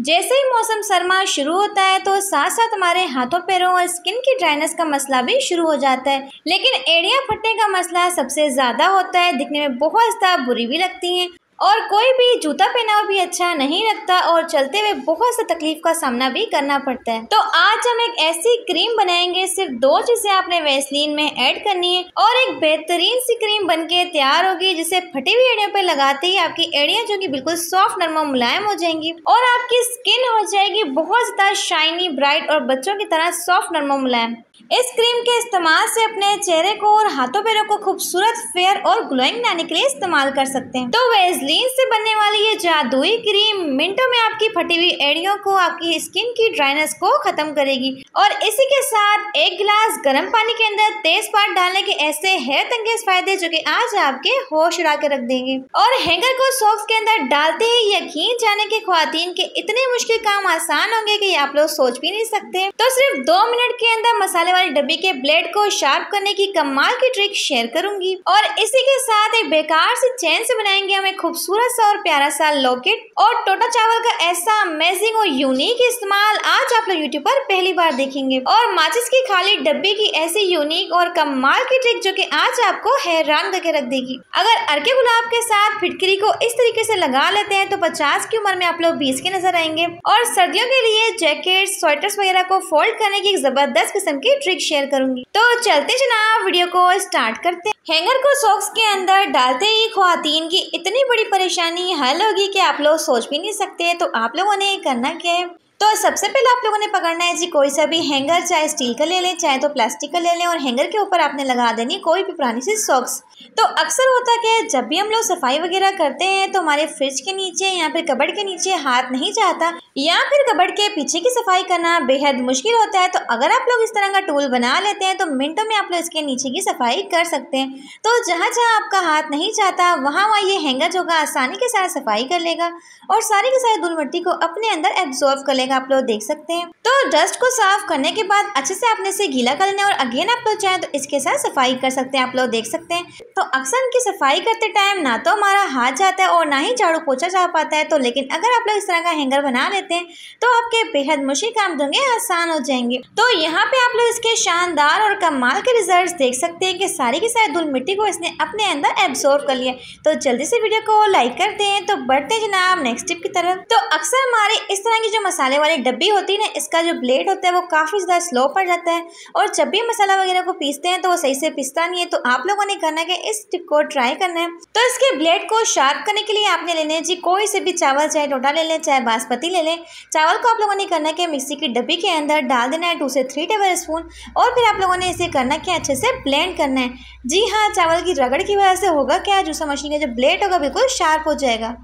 जैसे ही मौसम सर्मा शुरू होता है तो साथ साथ हमारे हाथों पैरों और स्किन की ड्राइनेस का मसला भी शुरू हो जाता है। लेकिन एड़ियाँ फटने का मसला सबसे ज़्यादा होता है, दिखने में बहुत ज़्यादा बुरी भी लगती हैं और कोई भी जूता पहना हुआ भी अच्छा नहीं लगता और चलते हुए बहुत सी तकलीफ का सामना भी करना पड़ता है। तो आज हम एक ऐसी क्रीम बनाएंगे, सिर्फ 2 चीजें आपने वैसलीन में ऐड करनी है और एक बेहतरीन सी क्रीम बनके तैयार होगी, जिसे फटी हुई एड़ियों पे लगाते ही आपकी एड़ियां जो कि बिल्कुल सॉफ्ट नरम और मुलायम हो जाएंगी और आपकी स्किन हो जाएगी बहुत ज्यादा शाइनी, ब्राइट और बच्चों की तरह सॉफ्ट नरम और मुलायम। इस क्रीम के इस्तेमाल से अपने चेहरे को और हाथों पैरों को खूबसूरत, फेयर और ग्लोइंग बनाने के लिए इस्तेमाल कर सकते हैं। तो वैसलीन से बनने वाली ये जादुई क्रीम मिनटों में आपकी फटी हुई एड़ियों को, आपकी स्किन की ड्राइनेस को खत्म करेगी और इसी के साथ 1 गिलास गर्म पानी के अंदर तेजपात डालने के ऐसे हैरत अंगेज फायदे जो कि आज आपके होश उड़ा के रख देंगे। और हैंगर को सॉक्स के अंदर डालते ही यकीन जाने के ख्वातीन के इतने मुश्किल काम आसान होंगे कि आप लोग सोच भी नहीं सकते। तो सिर्फ 2 मिनट के अंदर मसाले वाली डब्बी के ब्लेड को शार्प करने की कमाल की ट्रिक शेयर करूंगी और इसी के साथ एक बेकार सी चेन से बनाएंगे हम एक खूबसूरत सा और प्यारा सा लॉकेट। और टोटा चावल का ऐसा अमेजिंग और यूनिक इस्तेमाल आज आप लोग यूट्यूब पर पहली बार देखेंगे और माचिस की खाली डब्बी की ऐसी यूनिक और कमाल की ट्रिक जो कि आज आपको हैरान करके रख देगी। अगर अर्के गुलाब के साथ फिटकरी को इस तरीके से लगा लेते हैं तो 50 की उम्र में आप लोग 20 के नजर आएंगे। और सर्दियों के लिए जैकेट, स्वेटर्स वगैरह को फोल्ड करने की एक जबरदस्त किस्म की ट्रिक शेयर करूंगी। तो चलते जनाब वीडियो को स्टार्ट करते हैं। हैंगर को सॉक्स के अंदर डालते ही ख्वातीन की इतनी बड़ी परेशानी हल होगी कि आप लोग सोच भी नहीं सकते। तो आप लोगों ने करना क्या है, तो सबसे पहले आप लोगों ने पकड़ना है जी कोई सा भी हैंगर, चाहे स्टील का ले लें चाहे तो प्लास्टिक का ले लें और हैंगर के ऊपर आपने लगा देनी कोई भी पुरानी सी सॉक्स। तो अक्सर होता क्या है, जब भी हम लोग सफाई वगैरह करते हैं तो हमारे फ्रिज के नीचे या फिर कबर्ड के नीचे हाथ नहीं जाता या फिर कबर्ड के पीछे की सफाई करना बेहद मुश्किल होता है। तो अगर आप लोग इस तरह का टूल बना लेते हैं तो मिनटों में आप लोग इसके नीचे की सफाई कर सकते हैं। तो जहाँ जहाँ आपका हाथ नहीं जाता वहाँ ये हैंगर जो होगा आसानी के साथ सफाई कर लेगा और सारी की सारी धूल मिट्टी को अपने अंदर एब्जॉर्ब कर लेगा। आप लोग देख सकते हैं। तो डस्ट को साफ करने के बाद अच्छे से आपने इसे गीला कर लेना और अगेन आप लोग चाहें तो इसके साथ सफाई कर सकते हैं। आप लोग देख सकते हैं। तो अक्सर इनकी सफाई करते टाइम ना तो हमारा हाथ जाता है और ना ही झाड़ू पोछा जा पाता है। तो लेकिन अगर आप लोग इस तरह का हैंगर बना लेते हैं तो आपके बेहद मुश्किल काम जो है आसान हो जाएंगे। तो यहाँ पे आप लोग इसके शानदार और कमाल के रिजल्ट देख सकते हैं कि सारी की सारी धूल मिट्टी को इसने अपने अंदर एब्जॉर्ब कर लिया। तो जल्दी से वीडियो को लाइक करते हैं। तो बढ़ते हैं जनाब नेक्स्ट टिप की तरफ। तो अक्सर हमारे इस तरह की जो मसाले वाली डब्बी होती है ना, इसका जो ब्लेड होता है वो काफ़ी ज़्यादा स्लो पड़ जाता है और जब भी मसाला वगैरह को पीसते हैं तो वो सही से पिसता नहीं है। तो आप लोगों ने करना है कि इस टिप को ट्राई करना है। तो इसके ब्लेड को शार्प करने के लिए आपने लेने जी कोई से भी चावल, चाहे टोटा ले लें चाहे बासमती ले लें। चावल को आप लोगों ने करना है कि मिक्सी की डब्बी के अंदर डाल देना है 2 से 3 टेबल स्पून और फिर आप लोगों ने इसे करना क्या, अच्छे से ब्लेंड करना है। जी हाँ, चावल की रगड़ की वजह से होगा क्या, जूसर मशीन का जो ब्लेड होगा बिल्कुल शार्प हो जाएगा।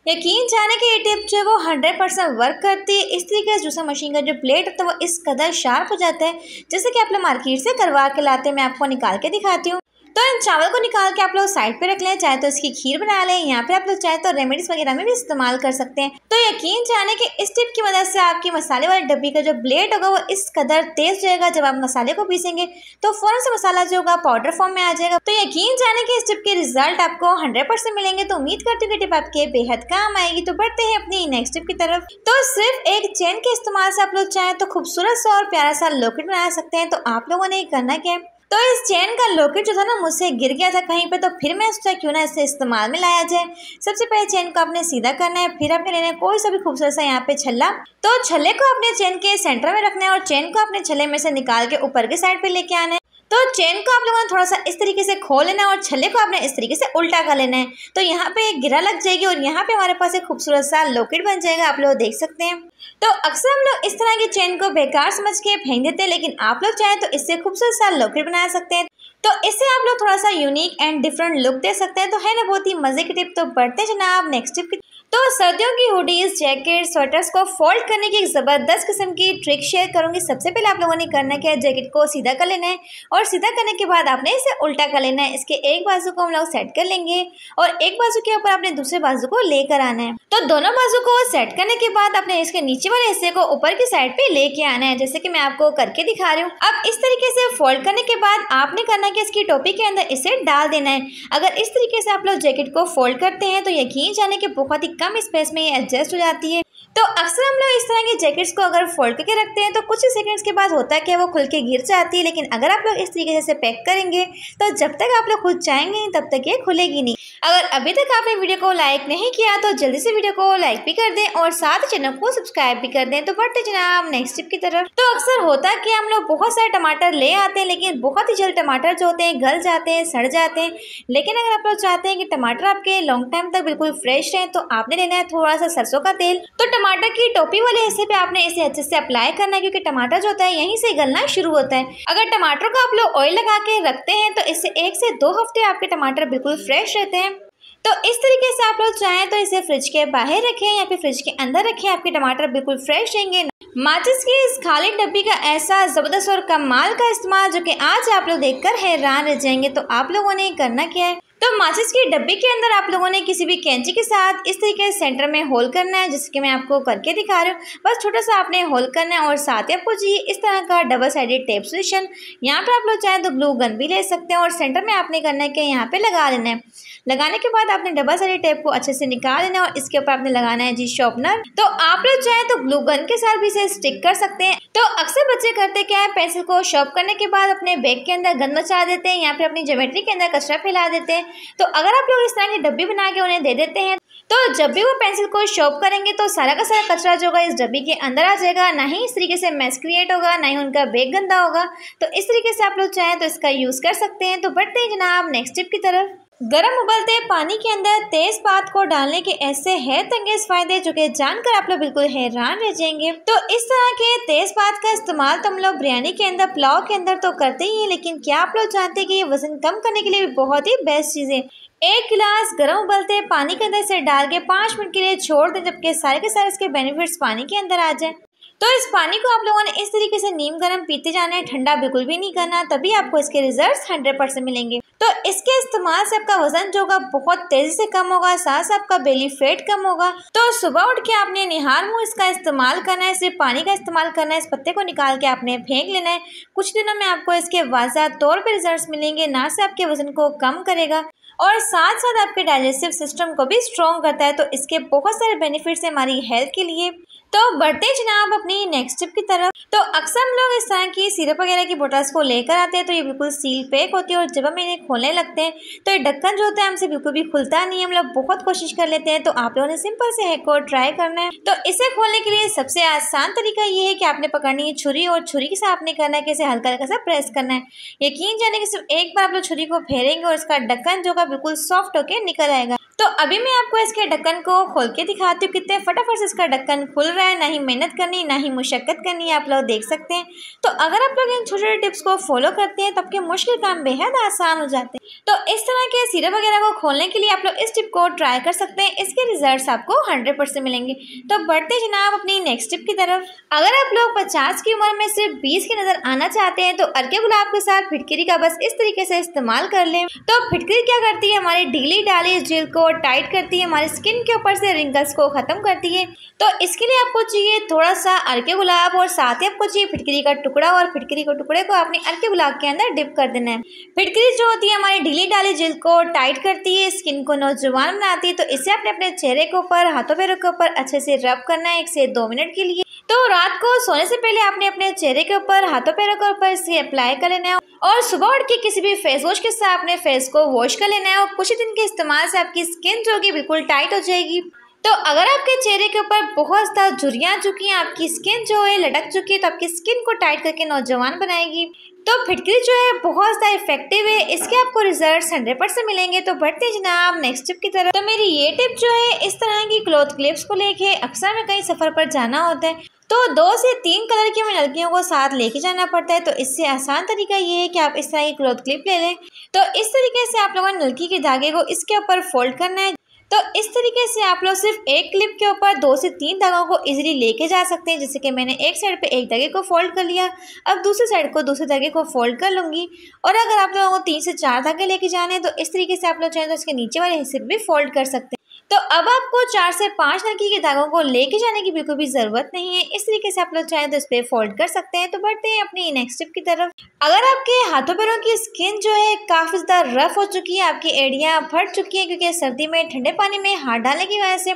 यकीन जाने कि ये टिप जो है वो 100% वर्क करती है। इस तरीके से जूसर मशीन का जो ब्लेड होता है वो इस कदर शार्प हो जाता है जैसे कि आप लोग मार्केट से करवा के लाते हैं। मैं आपको निकाल के दिखाती हूँ। तो इन चावल को निकाल के आप लोग साइड पे रख लें, चाहे तो इसकी खीर बना लें या फिर आप लोग चाहे तो रेमेडीज वगैरह में भी इस्तेमाल कर सकते हैं। तो यकीन जाने कि इस टिप की मदद से आपकी मसाले वाली डब्बी का जो ब्लेड होगा वो इस कदर तेज जाएगा, जब आप मसाले को पीसेंगे तो फौरन से मसाला जो होगा पाउडर फॉर्म में आ जाएगा। तो यकीन जाने कि इस टिप के रिजल्ट आपको 100% मिलेंगे। तो उम्मीद करती हूँ कि टिप आपके बेहद काम आएगी। तो बढ़ते हैं अपनी नेक्स्ट टिप की तरफ। तो सिर्फ एक चेन के इस्तेमाल से आप लोग चाहें तो खूबसूरत सा और प्यारा सा लॉकेट बना सकते हैं। तो आप लोगों ने करना क्या है, तो इस चेन का लॉकेट जो था ना मुझसे गिर गया था कहीं पे, तो फिर मैं सोचा क्यों ना इसे इस्तेमाल में लाया जाए। सबसे पहले चेन को आपने सीधा करना है, फिर आपने लेना है कोई सा भी खूबसूरत सा यहाँ पे छल्ला। तो छल्ले को अपने चेन के सेंटर में रखना है और चेन को अपने छल्ले में से निकाल के ऊपर के साइड पे लेके आना है। तो चेन को आप लोगों ने थोड़ा सा इस तरीके से खोल लेना है और छल्ले को आपने इस तरीके से उल्टा कर लेना है। तो यहाँ पे एक गिरा लग जाएगी और यहाँ पे हमारे पास एक खूबसूरत सा लॉकेट बन जाएगा। आप लोग देख सकते हैं। तो अक्सर हम लोग इस तरह की चेन को बेकार समझ के फेंक देते हैं, लेकिन आप लोग चाहें तो इससे खूबसूरत सा लॉकेट बना सकते हैं। तो इससे आप लोग थोड़ा सा यूनिक एंड डिफरेंट लुक दे सकते हैं। तो है ना बहुत ही मजे की टिप। तो बढ़ते जनाब नेक्स्ट टिप की। तो सर्दियों की हुडीज, जैकेट, स्वेटर्स को फोल्ड करने की एक ज़बरदस्त किस्म की ट्रिक शेयर करूंगी। सबसे पहले आप लोगों ने करना क्या है, जैकेट को सीधा कर लेना है और सीधा करने के बाद आपने इसे उल्टा कर लेना है। इसके एक बाजू को हम लोग सेट कर लेंगे और एक बाजू के ऊपर आपने दूसरे बाजू को लेकर आना है। तो दोनों बाजू को सेट करने के बाद आपने इसके नीचे वाले हिस्से को ऊपर की साइड पे लेके आना है, जैसे कि मैं आपको करके दिखा रही हूँ। अब इस तरीके से फोल्ड करने के बाद आपने करना है कि इसकी टोपी के अंदर इसे डाल देना है। अगर इस तरीके से आप लोग जैकेट को फोल्ड करते हैं तो यकीन जाने के बहुत ही कम स्पेस में ये एडजस्ट हो जाती है। तो अक्सर हम लोग इस तरह की जैकेट्स को अगर फोल्ड करके रखते हैं तो कुछ ही सेकंड्स के बाद होता है कि वो खुल के गिर जाती है, लेकिन अगर आप लोग इस तरीके से पैक करेंगे तो जब तक आप लोग खुद चाहेंगे तब तक ये खुलेगी नहीं। अगर अभी तक आपने वीडियो को लाइक नहीं किया तो जल्दी से वीडियो को लाइक भी कर दें और साथ चैनल को सब्सक्राइब भी कर दें। तो बढ़ते जनाब नेक्स्ट टिप की तरफ। तो अक्सर होता है कि हम लोग बहुत सारे टमाटर ले आते हैं, लेकिन बहुत ही जल्द टमाटर जो होते हैं गल जाते हैं, सड़ जाते हैं। लेकिन अगर आप लोग चाहते हैं कि टमाटर आपके लॉन्ग टाइम तक बिल्कुल फ्रेश रहें तो आपने लेना है थोड़ा सा सरसों का तेल। तो टमाटर की टोपी वाले हिस्से पे आपने इसे अच्छे से अप्लाई करना है, क्योंकि टमाटर जो होता है यहीं से गलना शुरू होता है। अगर टमाटर को आप लोग ऑयल लगा के रखते हैं तो इससे 1 से 2 हफ्ते आपके टमाटर बिल्कुल फ्रेश रहते हैं। तो इस तरीके से आप लोग चाहें तो इसे फ्रिज के बाहर रखें या फिर फ्रिज के अंदर रखें, आपके टमाटर बिल्कुल फ्रेश रहेंगे। माचिस की इस खाली डब्बी का ऐसा जबरदस्त और कमाल का इस्तेमाल जो कि आज आप लोग देखकर हैरान रह जाएंगे। तो आप लोगों ने करना क्या है, तो माचिस की डब्बी के अंदर आप लोगों ने किसी भी कैंची के साथ इस तरीके से सेंटर में होल करना है, जिसके मैं आपको करके दिखा रही हूँ। बस छोटा सा आपने होल करना है और साथ ही आपको चाहिए इस तरह का डबल साइडेड टेप सोल्यूशन। यहाँ पर आप लोग चाहें तो ग्लू गन भी ले सकते हैं और सेंटर में आपने करना है कि यहाँ पे लगा लेना है। लगाने के बाद आपने डबल साइडेड टेप को अच्छे से निकाल लेना है और इसके ऊपर आपने लगाना है जी शार्पनर। तो आप लोग चाहें तो ग्लू गन के साथ भी इसे स्टिक कर सकते हैं। तो अक्सर बच्चे करते क्या है, पेंसिल को शार्प करने के बाद अपने बैग के अंदर गंद मचा देते हैं या फिर अपनी ज्योमेट्री के अंदर कचरा फैला देते हैं। तो अगर आप लोग इस तरह की डब्बी बना के उन्हें दे देते हैं तो जब भी वो पेंसिल को शार्प करेंगे तो सारा का सारा कचरा जो होगा इस डब्बी के अंदर आ जाएगा, ना ही इस तरीके से मैस क्रिएट होगा, ना ही उनका बैग गंदा होगा। तो इस तरीके से आप लोग चाहें तो इसका यूज कर सकते हैं। तो बढ़ते हैं जनाब नेक्स्ट टिप की तरफ। गरम उबलते पानी के अंदर तेजपात को डालने के ऐसे हैरत अंगेज फायदे जो कि जानकर आप लोग बिल्कुल हैरान रह जाएंगे। तो इस तरह के तेजपात का इस्तेमाल तो हम लोग बिरयानी के अंदर, पुलाव के अंदर तो करते ही हैं, लेकिन क्या आप लोग जानते हैं कि ये वजन कम करने के लिए भी बहुत ही बेस्ट चीज़ है। 1 गिलास गर्म उबलते पानी के अंदर से डाल के 5 मिनट के लिए छोड़ दें, जबकि सारे के सारे इसके बेनिफिट्स पानी के अंदर आ जाए। तो इस पानी को आप लोगों ने इस तरीके से नीम गर्म पीते जाना है, ठंडा बिल्कुल भी नहीं करना, तभी आपको इसके रिजल्ट्स 100% मिलेंगे। तो इसके इस्तेमाल से आपका वजन जो होगा बहुत तेजी से कम होगा, साथ साथ आपका बेली फैट कम होगा। तो सुबह उठ के आपने निहार मुंह इसका इस्तेमाल करना है, सिर्फ पानी का इस्तेमाल करना है। इस पत्ते को निकाल के आपने फेंक लेना है। कुछ दिनों में आपको इसके वाज़ह तौर पर रिजल्ट्स मिलेंगे। ना से आपके वजन को कम करेगा और साथ साथ आपके डाइजेस्टिव सिस्टम को भी स्ट्रॉन्ग करता है। तो इसके बहुत सारे बेनिफिट्स हैं हमारी हेल्थ के लिए। तो बढ़ते जनाब अपनी नेक्स्ट टिप की तरफ। तो अक्सर हम लोग इस तरह की सिरप वगैरह की बोटल्स को लेकर आते हैं तो ये बिल्कुल सील पैक होती है और जब हम इन्हें खोलने लगते हैं तो ये ढक्कन जो होता है हमसे बिल्कुल भी खुलता नहीं है। हम लोग बहुत कोशिश कर लेते हैं। तो आप लोगों ने सिंपल से हैक को ट्राई करना है। तो इसे खोलने के लिए सबसे आसान तरीका ये है कि आपने पकड़नी है छुरी और छुरी के साथ आपने करना है कि इसे हल्का हल्का सा प्रेस करना है। यकीन जाने कि सिर्फ एक बार आप लोग छुरी को फेरेंगे और इसका ढक्कन जो होगा बिल्कुल सॉफ्ट होकर निकल आएगा। तो अभी मैं आपको इसके ढक्कन को खोल के दिखाती हूँ कितने फटाफट से इसका ढक्कन खुल रहा है। ना ही मेहनत करनी, ना ही मुशक्कत करनी है, आप लोग देख सकते हैं। तो अगर आप लोग इन छोटे छोटे टिप्स को फॉलो करते हैं तो आपके मुश्किल काम बेहद आसान हो जाते हैं। तो इस तरह के सिरप वगैरह को खोलने के लिए आप लोग इस टिप को ट्राई कर सकते हैं। इसके रिजल्ट्स आपको 100% मिलेंगे। तो बढ़ते जनाब अपनी नेक्स्ट टिप की तरफ। अगर आप लोग 50 की उम्र में सिर्फ 20 की नजर आना चाहते हैं तो अर्के गुलाब के साथ फिटकरी का बस इस तरीके से इस्तेमाल कर लें। तो फिटकरी क्या करती है, हमारी ढीली ढाली जेल को टाइट करती है, हमारी स्किन के ऊपर से रिंकल्स को खत्म करती है। तो इसके लिए आपको चाहिए थोड़ा सा अर्के गुलाब और साथ ही आपको चाहिए फिटकरी का टुकड़ा और फिटकरी के टुकड़े को आपने अर्के गुलाब के अंदर डिप कर देना है। फिटकरी जो होती है हमारी ढीली ढाली जेल को टाइट करती है, स्किन को नौजवान बनाती है। तो इसे आपने अपने चेहरे के ऊपर, हाथों पैरों के ऊपर अच्छे से रब करना है 1 से 2 मिनट के लिए। तो रात को सोने से पहले आपने अपने चेहरे के ऊपर, हाथों पैरों के ऊपर इसे अप्लाई कर लेना है और सुबह उठ के किसी भी फेस वॉश के साथ अपने फेस को वॉश कर लेना है और कुछ दिन के इस्तेमाल से आपकी स्किन जो होगी बिल्कुल टाइट हो जाएगी। तो अगर आपके चेहरे के ऊपर बहुत ज़्यादा झुर्रियाँ आ चुकी हैं, आपकी स्किन जो है लटक चुकी है, तो आपकी स्किन को टाइट करके नौजवान बनाएगी। तो फिटकरी जो है बहुत ज़्यादा इफेक्टिव है, इसके आपको रिजल्ट्स 100% मिलेंगे। तो बढ़ते जनाब नेक्स्ट टिप की तरफ। तो मेरी ये टिप जो है इस तरह की क्लॉथ क्लिप्स को लेके अक्सर में कहीं सफ़र पर जाना होता है तो 2 से 3 कलर की हमें नलकियों को साथ लेके जाना पड़ता है। तो इससे आसान तरीका ये है कि आप इस तरह की क्लॉथ क्लिप ले लें। तो इस तरीके से आप लोगों ने नलकी के धागे को इसके ऊपर फोल्ड करना है। तो इस तरीके से आप लोग सिर्फ एक क्लिप के ऊपर 2 से 3 धागों को इजीली लेके जा सकते हैं। जैसे कि मैंने एक साइड पे एक धागे को फोल्ड कर लिया, अब दूसरी साइड को दूसरे धागे को फोल्ड कर लूँगी। और अगर आप लोगों को 3 से 4 धागे लेके जाने हैं तो इस तरीके से आप लोग चाहें तो इसके नीचे वाले हिस्से भी फोल्ड कर सकते हैं। तो अब आपको 4 से 5 नलकी के धागों को लेके जाने की बिल्कुल भी ज़रूरत नहीं है। इस तरीके से आप लोग चाहें तो इस पर फोल्ड कर सकते हैं। तो बढ़ते हैं अपनी नेक्स्ट टिप की तरफ। अगर आपके हाथों पैरों की स्किन जो है काफ़ी ज़्यादा रफ हो चुकी है, आपकी एड़ियाँ फट चुकी हैं क्योंकि सर्दी में ठंडे पानी में हाथ डालने की वजह से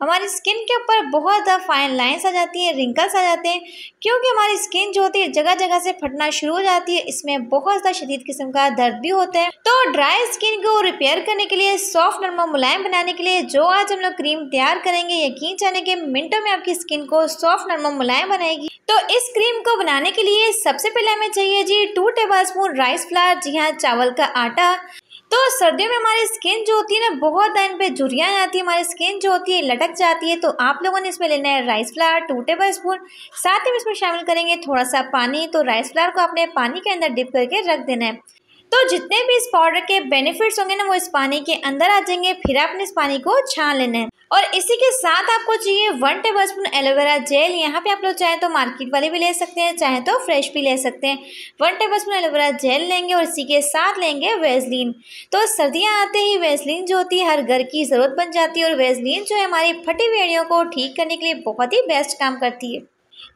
हमारी स्किन के ऊपर बहुत ज़्यादा फाइन लाइन्स आ जाती हैं, रिंकल्स आ जाते हैं, क्योंकि हमारी स्किन जो होती है जगह जगह से फटना शुरू हो जाती है। इसमें बहुत ज़्यादा शदीद किस्म का दर्द भी होता है। तो ड्राई स्किन को रिपेयर करने के लिए, सॉफ्ट नरम और मुलायम बनाने के लिए जो आज हम लोग क्रीम तैयार करेंगे, यकीन जाने के मिनटों में आपकी स्किन को सॉफ्ट नरम और मुलायम बनाएगी। तो इस क्रीम को बनाने के लिए सबसे पहले हमें चाहिए जी 2 टेबलस्पून राइस फ्लावर, जी हाँ चावल का आटा। तो सर्दियों में हमारी स्किन जो होती है ना बहुत इन पे झुर्रियाँ आती है, हमारी स्किन जो होती है लटक जाती है। तो आप लोगों ने इसमें लेना है राइस फ्लावर 2 टेबलस्पून, साथ ही इसमें शामिल करेंगे थोड़ा सा पानी। तो राइस फ्लावर को आपने पानी के अंदर डिप करके रख देना है। तो जितने भी इस पाउडर के बेनिफिट्स होंगे ना वो इस पानी के अंदर आ जाएंगे। फिर आपने इस पानी को छान लेना है और इसी के साथ आपको चाहिए 1 टेबलस्पून एलोवेरा जेल। यहाँ पे आप लोग चाहें तो मार्केट वाली भी ले सकते हैं, चाहे तो फ्रेश भी ले सकते हैं। 1 टेबलस्पून एलोवेरा जेल लेंगे और इसी के साथ लेंगे वेसलीन। तो सर्दियाँ आते ही वेसलीन जो होती है हर घर की ज़रूरत बन जाती है और वेसलीन जो है हमारी फटी हुई एड़ियों को ठीक करने के लिए बहुत ही बेस्ट काम करती है।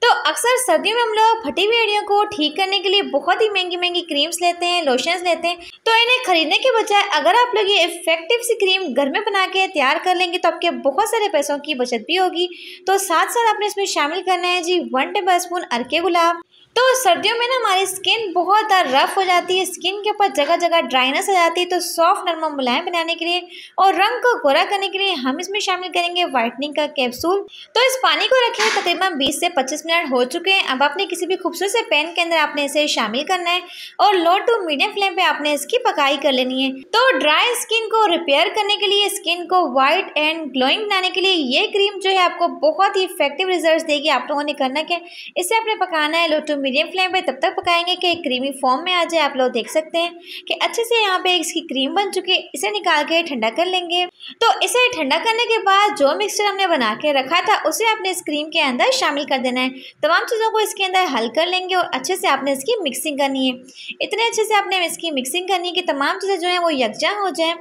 तो अक्सर सर्दियों में हम लोग फटी हुई एड़ियों को ठीक करने के लिए बहुत ही महंगी महंगी क्रीम्स लेते हैं, लोशंस लेते हैं। तो इन्हें खरीदने के बजाय अगर आप लोग ये इफेक्टिव सी क्रीम घर में बना के तैयार कर लेंगे तो आपके बहुत सारे पैसों की बचत भी होगी। तो साथ साथ आपने इसमें शामिल करना है जी 1 टेबलस्पून अर्के गुलाब। तो सर्दियों में ना हमारी स्किन बहुत ज़्यादा रफ हो जाती है, स्किन के ऊपर जगह जगह ड्राइनेस आ जाती है। तो सॉफ्ट नरम मुलायम बनाने के लिए और रंग को गोरा करने के लिए हम इसमें शामिल करेंगे व्हाइटनिंग का कैप्सूल। तो इस पानी को रखे तकरीबन 20 से 25 मिनट हो चुके हैं। अब आपने किसी भी खूबसूरत से पैन के अंदर आपने इसे शामिल करना है और लो टू मीडियम फ्लेम पे आपने इसकी पकाई कर लेनी है। तो ड्राई स्किन को रिपेयर करने के लिए, स्किन को वाइट एंड ग्लोइंग बनाने के लिए ये क्रीम जो है आपको बहुत ही इफेक्टिव रिजल्ट देगी। आप लोगों ने करना क्या, इसे आपने पकाना है लो टू मीडियम फ्लेम पे, तब तक पकाएंगे कि क्रीमी फॉर्म में आ जाए। आप लोग देख सकते हैं कि अच्छे से यहाँ पे इसकी क्रीम बन चुकी है। इसे निकाल के ठंडा कर लेंगे। तो इसे ठंडा करने के बाद जो मिक्सचर हमने बना के रखा था उसे आपने इस क्रीम के अंदर शामिल कर देना है। तमाम चीज़ों को इसके अंदर हल कर लेंगे और अच्छे से आपने इसकी मिक्सिंग करनी है। इतने अच्छे से आपने इसकी मिक्सिंग करनी है कि तमाम चीज़ें जो हैं वो यकजा हो जाए।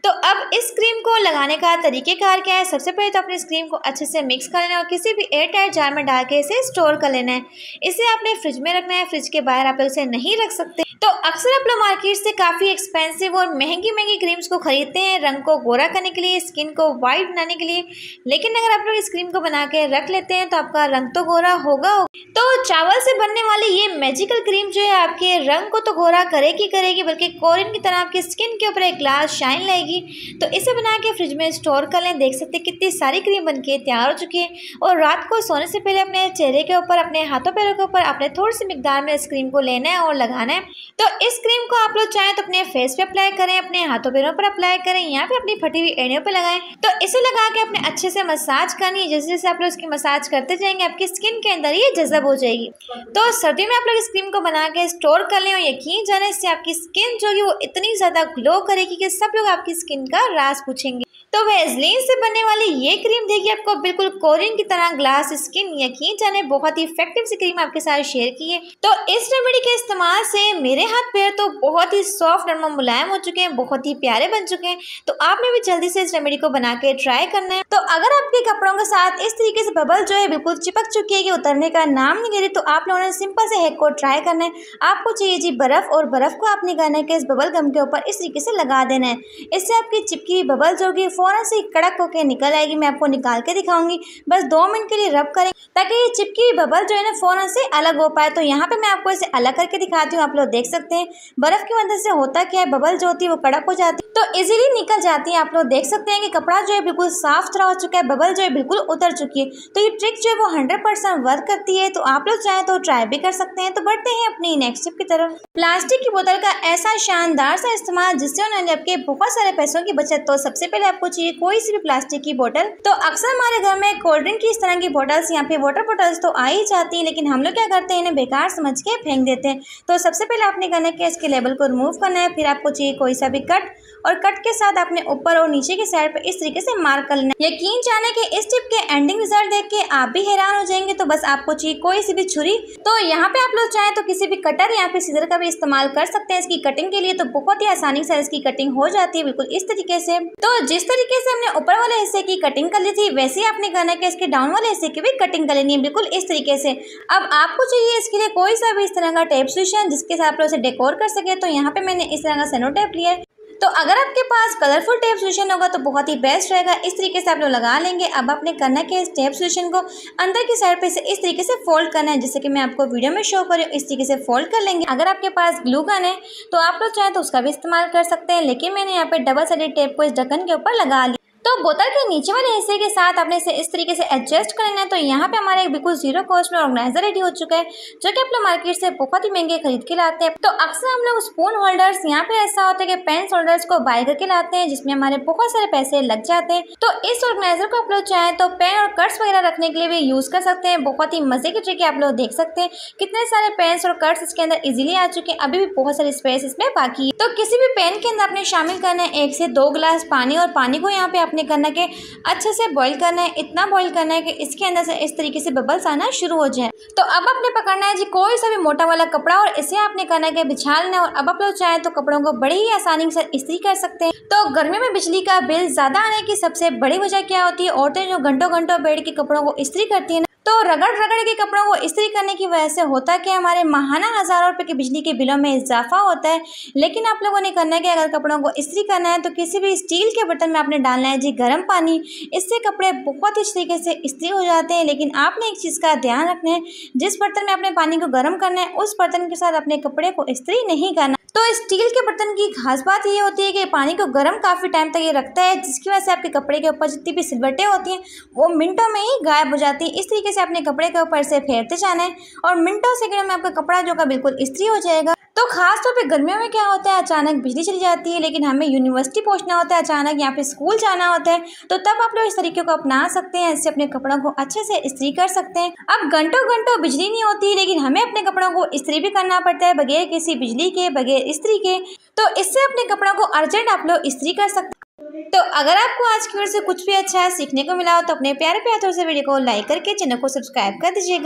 तो अब इस क्रीम को लगाने का तरीक़ेकार क्या है, सबसे पहले तो अपने इस क्रीम को अच्छे से मिक्स कर लेना है और किसी भी एयर टाइट जार में डाल के इसे स्टोर कर लेना है। इसे आपने फ्रिज में रखना है, फ्रिज के बाहर आप लोग इसे नहीं रख सकते। तो अक्सर आप लोग मार्केट से काफ़ी एक्सपेंसिव और महंगी महंगी क्रीम्स को खरीदते हैं रंग को गोरा करने के लिए, स्किन को वाइट बनाने के लिए, लेकिन अगर आप लोग इस क्रीम को बना के रख लेते हैं तो आपका रंग तो गोरा होगा। तो चावल से बनने वाली ये मैजिकल क्रीम जो है आपके रंग को तो गोरा करेगी बल्कि कोरियन की तरह आपकी स्किन के ऊपर एक ग्लास शाइन लाएगी। तो इसे बना के फ्रिज में स्टोर कर लें। देख सकते हैं कितनी सारी क्रीम बनके तैयार हो चुकी है। और रात को सोने से पहले अपने चेहरे के ऊपर, अपने हाथों पैरों के ऊपर आपने थोड़ी सी मिकदार में इस क्रीम को लेना है और लगाना है। तो इस क्रीम को आप लोग चाहें तो अपने फेस पे अप्लाई करें, अपने हाथों पैरों पर अप्लाई करें, यहाँ पे अपनी फटी हुई एड़ियों पे लगाएं। तो इसे लगा के अपने अच्छे से मसाज करनी है। जैसे जैसे आप लोग इसकी मसाज करते जाएंगे आपकी स्किन के अंदर ये जज़ब हो जाएगी। तो सर्दियों में आप लोग इस क्रीम को बना के स्टोर कर लें और यकीन जाने इससे आपकी स्किन जो है वो इतनी ज़्यादा ग्लो करेगी कि सब लोग आपकी स्किन का राज पूछेंगे। तो वेसलीन से बनने वाली ये क्रीम देगी आपको बिल्कुल कोरियन की तरह ग्लास स्किन। यकीन जाने बहुत ही इफेक्टिव सी क्रीम आपके साथ शेयर की है। तो इस रेमेडी के इस्तेमाल से मेरे हाथ पैर तो बहुत ही सॉफ्ट और मुलायम हो चुके हैं, बहुत ही प्यारे बन चुके हैं। तो आपने भी जल्दी से इस रेमेडी को बना के ट्राई करना है। तो अगर आपके कपड़ों के साथ इस तरीके से बबल जो है बिल्कुल चिपक चुकी है कि उतरने का नाम नहीं ले रही, तो आप लोगों ने सिंपल से हैक को ट्राई करना है। आपको चाहिए जी बर्फ, और बर्फ को आपने करना है कि इस बबल गम के ऊपर इस तरीके से लगा देना है। इससे आपकी चिपकी हुई बबल जो होगी फौरन से कड़क होकर निकल आएगी। मैं आपको निकाल के दिखाऊंगी। बस 2 मिनट के लिए रब करें ताकि ये चिपकी हुई बबल जो है ना फौरन से अलग हो पाए। तो यहाँ पे मैं आपको इसे अलग करके दिखाती हूँ। आप लोग देख सकते हैं बर्फ की मदद से होता क्या है, बबल जो होती है वो कड़क हो जाती है, तो इजीली निकल जाती है। आप लोग देख सकते हैं कि कपड़ा जो है बिल्कुल साफ सुथरा हो चुका है, बबल जो है बिल्कुल उतर चुकी है। तो ये ट्रिक जो है वो 100% वर्क करती है। तो आप लोग चाहें तो ट्राई भी कर सकते हैं। तो बढ़ते हैं अपनी नेक्स्ट टिप की तरफ। प्लास्टिक की बोतल का ऐसा शानदार सा इस्तेमाल जिससे उन्होंने आपके बहुत सारे पैसों की बचत। तो सबसे पहले आपको चाहिए कोई सी भी प्लास्टिक की बोतल। तो अक्सर हमारे घर में कोल्ड ड्रिंक की इस तरह की बोतल्स, यहाँ पे वाटर बोतल्स तो आ ही जाती हैं, लेकिन हम लोग क्या करते हैं इन्हें बेकार समझ के फेंक देते हैं। तो सबसे पहले आपने करना है कि इसके लेबल को रिमूव करना है। फिर आपको चाहिए कोई सा भी कट, और कट के साथ आपने ऊपर और नीचे की साइड पे इस तरीके से मार्क कर लेना है। यकीन जाने कि इस टिप के एंडिंग रिजल्ट देख के आप भी हैरान हो जाएंगे। तो बस आपको चाहिए कोई सी भी छुरी। तो यहाँ पे आप लोग चाहें तो किसी भी कटर या फिर सीजर का भी इस्तेमाल कर सकते हैं इसकी कटिंग के लिए। तो बहुत ही आसानी से इसकी कटिंग हो जाती है बिल्कुल इस तरीके से। तो जिस तरीके से हमने ऊपर वाले हिस्से की कटिंग कर ली थी, वैसे ही आपने करना है कि इसके डाउन वाले हिस्से की भी कटिंग कर लेनी है, बिल्कुल इस तरीके से। अब आपको चाहिए इसके लिए कोई सा भी इस तरह का टेप सोल्यूशन जिसके साथ आप लोग इसे डेकोर कर सके, तो यहाँ पे मैंने इस तरह का सेलो टेप लिया है। तो अगर आपके पास कलरफुल टेप सोल्यूशन होगा तो बहुत ही बेस्ट रहेगा। इस तरीके से आप लोग लगा लेंगे। अब आपने करना है कि इस टेप सोल्यूशन को अंदर की साइड पे से इस तरीके से फोल्ड करना है, जैसे कि मैं आपको वीडियो में शो कर रही हूँ। इस तरीके से फोल्ड कर लेंगे। अगर आपके पास ग्लू गन है तो आप लोग चाहें तो उसका भी इस्तेमाल कर सकते हैं, लेकिन मैंने यहाँ पे डबल साइडेड टेप को इस ढक्कन के ऊपर लगा लिया। तो बोतल के नीचे वाले हिस्से के साथ आपने इसे इस तरीके से एडजस्ट कर लेना है। तो यहाँ पे हमारे बिल्कुल जीरो कॉस्ट में ऑर्गेनाइजर रेडी हो चुका है, जो कि आप लोग मार्केट से बहुत ही महंगे खरीद के लाते हैं। तो अक्सर हम लोग स्पून होल्डर्स, यहाँ पे ऐसा होता है कि पेन होल्डर्स को बाय करके लाते हैं, जिसमें हमारे बहुत सारे पैसे लग जाते हैं। तो इस ऑर्गेनाइजर को आप लोग चाहें तो पेन और कट्स वगैरह रखने के लिए भी यूज कर सकते हैं। बहुत ही मजे की ट्रिक है, आप लोग देख सकते हैं कितने सारे पेन्स और कट्स इसके अंदर इजीली आ चुके हैं। अभी भी बहुत सारी स्पेस इसमें बाकी है। तो किसी भी पेन के अंदर आपने शामिल करना है 1 से 2 गिलास पानी, और पानी को यहाँ पे आपने करना है अच्छे से बॉईल करना है। इतना बॉईल करना है कि इसके अंदर से इस तरीके से बबल्स आना शुरू हो जाए। तो अब आपने पकड़ना है जी कोई सा भी मोटा वाला कपड़ा, और इसे आपने करना है कि बिछा लेना है। और अब आप लोग चाहें तो कपड़ों को बड़ी ही आसानी से इस्त्री कर सकते हैं। तो गर्मी में बिजली का बिल ज्यादा आने की सबसे बड़ी वजह क्या होती है? औरतें जो घंटों घंटों बैठ के कपड़ों को इस्त्री करती है, तो रगड़ रगड़ के कपड़ों को इस्त्री करने की वजह से होता है कि हमारे माहाना हज़ारों रुपए के बिजली के बिलों में इजाफा होता है। लेकिन आप लोगों ने करना है कि अगर कपड़ों को इस्त्री करना है तो किसी भी स्टील के बर्तन में आपने डालना है जी गर्म पानी। इससे कपड़े बहुत ही तरीके से इस्त्री हो जाते हैं। लेकिन आपने एक चीज़ का ध्यान रखना है, जिस बर्तन में आपने पानी को गर्म करना है उस बर्तन के साथ अपने कपड़े को इस्त्री नहीं करना। तो स्टील के बर्तन की खास बात ये होती है कि पानी को गर्म काफ़ी टाइम तक ये रखता है, जिसकी वजह से आपके कपड़े के ऊपर जितनी भी सिलवटें होती हैं वो मिनटों में ही गायब हो जाती हैं। इस तरीके से अपने कपड़े के ऊपर से फेरते जाना है और मिनटों सेकंडों में आपका कपड़ा जो का बिल्कुल इस्त्री हो जाएगा। तो खास तौर पे गर्मियों में क्या होता है, अचानक बिजली चली जाती है, लेकिन हमें यूनिवर्सिटी पहुंचना होता है, अचानक यहाँ पे स्कूल जाना होता है, तो तब आप लोग इस तरीके को अपना सकते हैं। इससे अपने कपड़ों को अच्छे से इस्त्री कर सकते हैं। अब घंटों घंटों बिजली नहीं होती, लेकिन हमें अपने कपड़ों को इस्त्री भी करना पड़ता है बगैर किसी बिजली के, बगैर इस्त्री के। तो इससे अपने कपड़ों को अर्जेंट आप लोग इस्त्री कर सकते हैं। तो अगर आपको आज की वीडियो से कुछ भी अच्छा सीखने को मिला हो तो अपने प्यारे प्यारे हाथों से वीडियो को लाइक करके चैनल को सब्सक्राइब कर दीजिएगा।